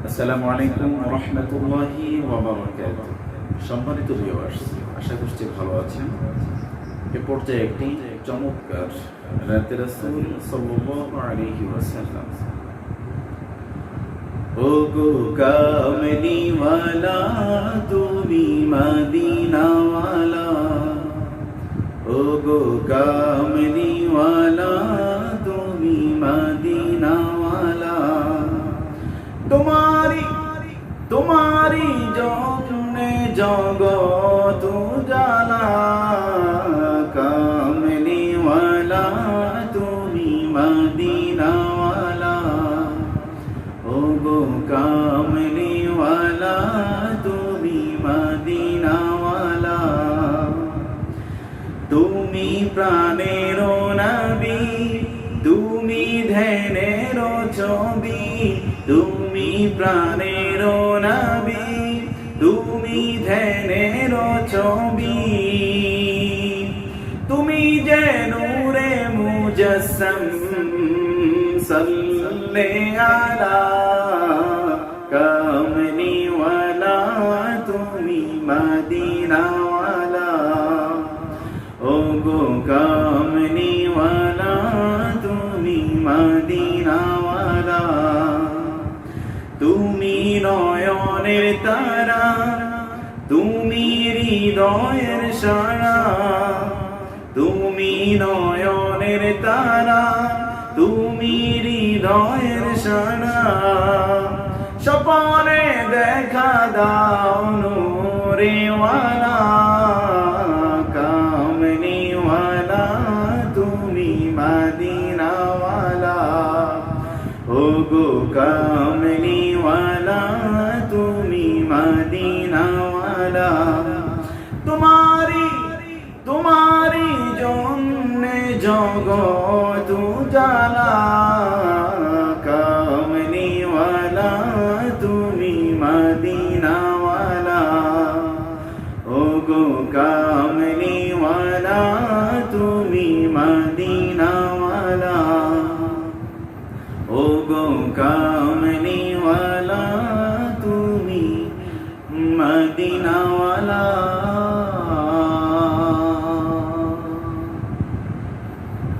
আসসালামু আলাইকুম ওয়া রাহমাতুল্লাহি ওয়া বারাকাতুহু। সম্মানিত ভিউয়ার্স, আশা করছি ভালো আছেন। এ পর্যায়ে একটি চমৎকার রাতে রাসূল সাল্লাল্লাহু আলাইহি ওয়াসাল্লাম, ও গো কামলি ওয়ালা তুমি মদিনা ওয়ালা, ও গো কামলি ওয়ালা তুমি মদিনা ওয়ালা, তোমারি জন্যে জগৎ উজালা, কামলিওয়ালা তুমি মদিনাওয়ালা, ও গো কামলিওয়ালা তুমি মদিনাওয়ালা। তুমি প্রাণের নবী, তুমি ধ্যানের ছবি, তুমি প্রাণের নবী, তুমি ধ্যানের ছবি, তুমি যে নূরে মুজাসসাম, সাল্লে আলা কামলিওয়ালা তুমি মদিনাওয়ালা, ও গো কামলিওয়ালা তুমি মদিনাওয়ালা। তুমি নয়নের তারা, তুমি হৃদয়ের সারা, তুমি নয়নের তারা, তুমি হৃদয়ের সারা, স্বপনে দেখা দাও নূরেওয়ালা, কামলিওয়ালা তুমি মদিনাওয়ালা, ও গো কামলিওয়ালা তুমি মদিনাওয়ালা। তোমারি জন্যে জগৎ উজালা,